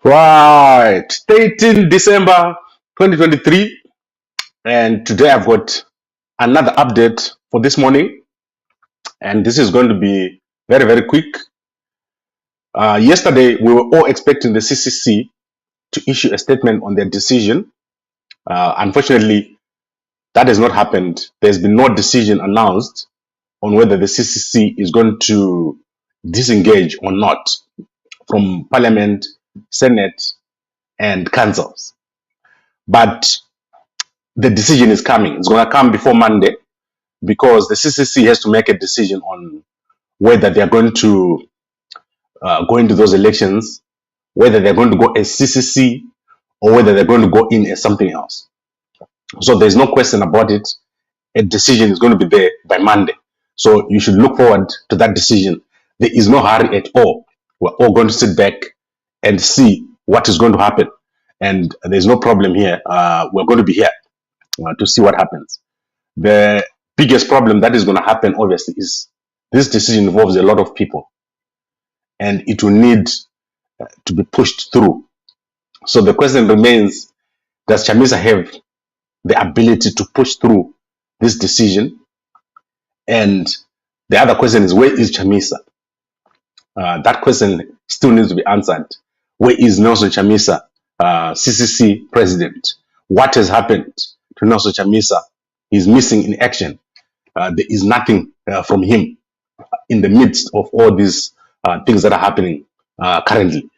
Right, 13 December 2023, and today I've got another update for this morning, and this is going to be very, very quick. Yesterday, we were all expecting the CCC to issue a statement on their decision. Unfortunately, that has not happened. There's been no decision announced on whether the CCC is going to disengage or not from Parliament, Senate, and councils. But the decision is coming. It's going to come before Monday because the CCC has to make a decision on whether they're going to go into those elections, whether they're going to go as CCC or whether they're going to go in as something else. So there's no question about it. A decision is going to be there by Monday. So you should look forward to that decision. There is no hurry at all. We're all going to sit back and see what is going to happen. And there's no problem here. We're going to be here to see what happens. The biggest problem that is going to happen, obviously, is this decision involves a lot of people and it will need to be pushed through. So the question remains, does Chamisa have the ability to push through this decision? And the other question is, where is Chamisa? That question still needs to be answered. Where is Nelson Chamisa, CCC president? What has happened to Nelson Chamisa? He's missing in action. There is nothing from him in the midst of all these things that are happening currently.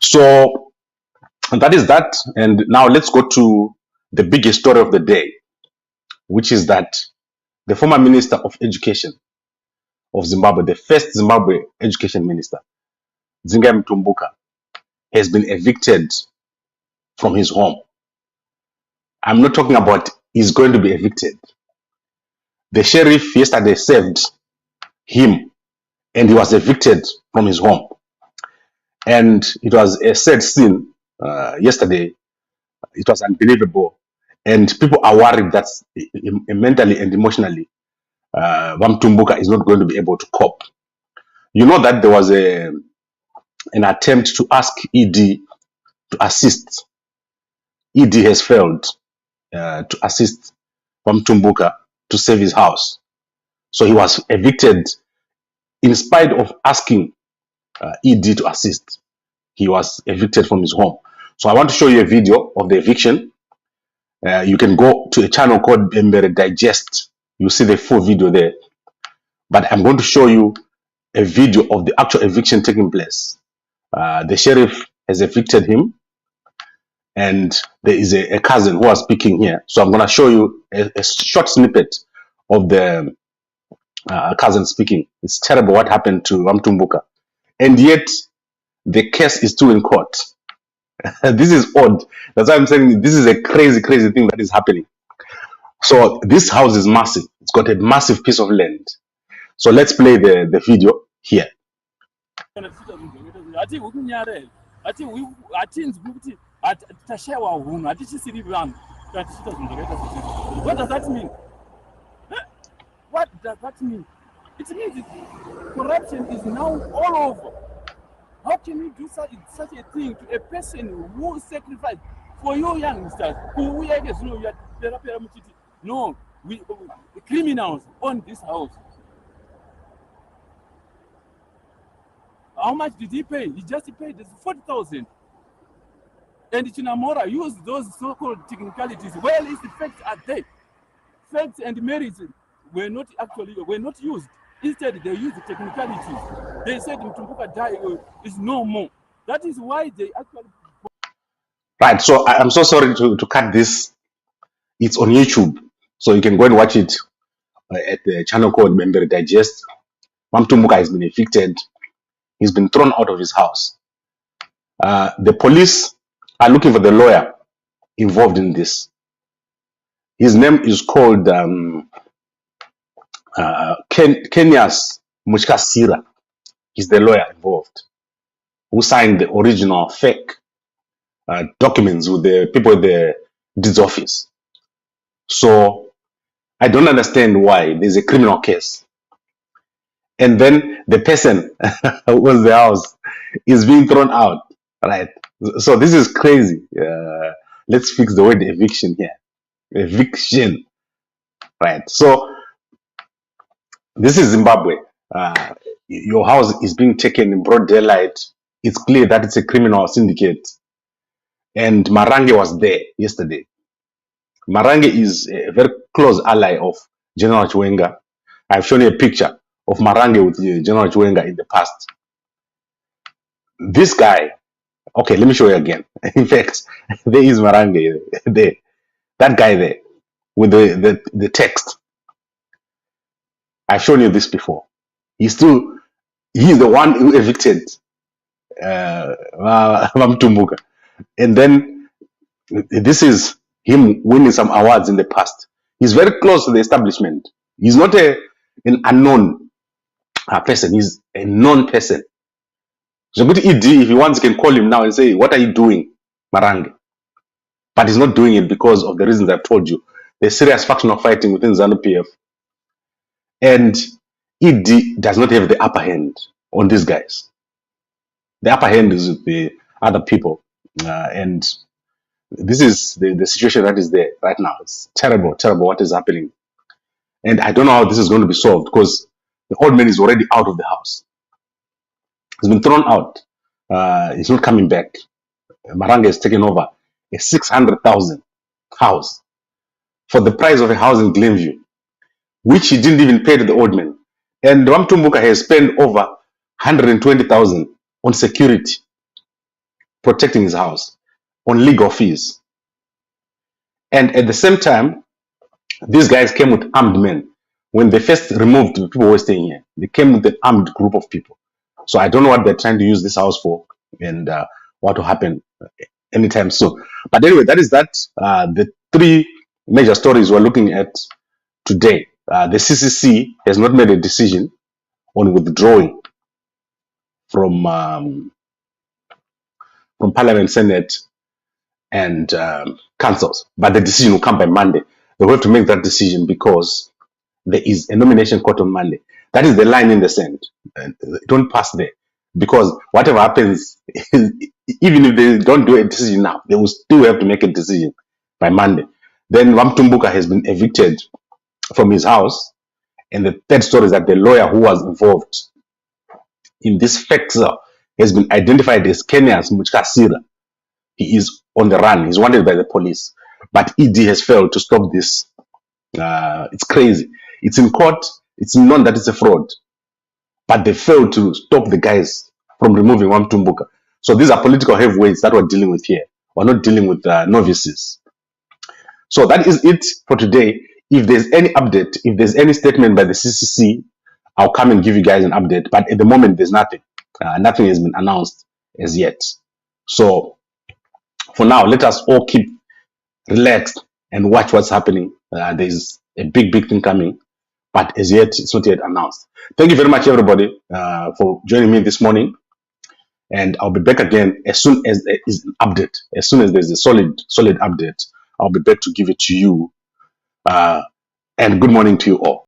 So that is that. And now let's go to the biggest story of the day, which is that the former Minister of Education of Zimbabwe, the first Zimbabwe education minister, Mutumbuka, has been evicted from his home. I'm not talking about he's going to be evicted. The sheriff yesterday served him and he was evicted from his home. And it was a sad scene yesterday. It was unbelievable. And people are worried that mentally and emotionally, Mutumbuka is not going to be able to cope. You know that there was an attempt to ask ED to assist. ED has failed to assist Mutumbuka to save his house. So he was evicted in spite of asking ED to assist. He was evicted from his home. So I want to show you a video of the eviction. You can go to a channel called Bembere Digest. You see the full video there. But I'm going to show you a video of the actual eviction taking place. The sheriff has evicted him. And there is a cousin who was speaking here. So I'm going to show you a short snippet of the cousin speaking. It's terrible what happened to Mutumbuka. And yet, the case is still in court. This is odd. That's why I'm saying this is a crazy, crazy thing that is happening. So this house is massive. It's got a massive piece of land. So let's play the video here. What does that mean? What does that mean? It means corruption is now all over. How can you do such a thing to a person who sacrificed for you youngsters? No, the criminals own this house. How much did he pay? He just paid 40,000. And Chinamora used those so-called technicalities. Well, the facts are there. Facts and merits were not used. Instead, they used the technicalities. They said Mutumbuka died is no more. That is why they actually. Right. So I'm so sorry to cut this. It's on YouTube, so you can go and watch it at the channel called Member Digest. Mutumbuka has been evicted. He's been thrown out of his house. The police are looking for the lawyer involved in this. His name is called Kenya's Muchkasira. He's the lawyer involved who signed the original fake documents with the people at the deeds office. So I don't understand why there's a criminal case. And then the person who owns the house is being thrown out, right? So this is crazy. Let's fix the word eviction here. Eviction, right? So this is Zimbabwe. Your house is being taken in broad daylight. It's clear that it's a criminal syndicate. And Marange was there yesterday. Marange is a very close ally of General Chiwenga. I've shown you a picture of Marange with General Chiwenga in the past. This guy, okay, let me show you again. In fact, there is Marange there. That guy there with the text. I've shown you this before. He's the one who evicted Mutumbuka. And then this is him winning some awards in the past. He's very close to the establishment. He's not an unknown person. He's a known person. So go to ED, if he wants, he can call him now and say, what are you doing, Marange? But he's not doing it because of the reasons I've told you. There's serious factional fighting within ZANU-PF. And ED does not have the upper hand on these guys. The upper hand is with the other people. And this is the situation that is there right now. It's terrible, terrible what is happening. And I don't know how this is going to be solved because the old man is already out of the house. He's been thrown out. He's not coming back. Marange has taken over a 600,000 house for the price of a house in Glenview, which he didn't even pay to the old man. And Mutumbuka has spent over 120,000 on security, protecting his house, on legal fees. And at the same time, these guys came with armed men. When they first removed the people who were staying here, they came with an armed group of people. So I don't know what they're trying to use this house for and what will happen anytime soon. But anyway, that is that. The three major stories we're looking at today. The CCC has not made a decision on withdrawing from Parliament, Senate, and councils. But the decision will come by Monday. They will have to make that decision because there is a nomination court on Monday. That is the line in the sand. Don't pass there. Because whatever happens, even if they don't do a decision now, they will still have to make a decision by Monday. Then Mutumbuka has been evicted from his house. And the third story is that the lawyer who was involved in this FEXA has been identified as Kenya's Muchkasira. He is on the run. He's wanted by the police. But ED has failed to stop this. It's crazy. It's in court. It's known that it's a fraud. But they failed to stop the guys from removing Mutumbuka. So these are political heavyweights that we're dealing with here. We're not dealing with novices. So that is it for today. If there's any update, if there's any statement by the CCC, I'll come and give you guys an update. But at the moment, there's nothing. Nothing has been announced as yet. So for now, let us all keep relaxed and watch what's happening. There's a big thing coming. But as yet, it's not yet announced. Thank you very much, everybody, for joining me this morning. And I'll be back again as soon as there is an update. As soon as there's a solid update, I'll be back to give it to you. And good morning to you all.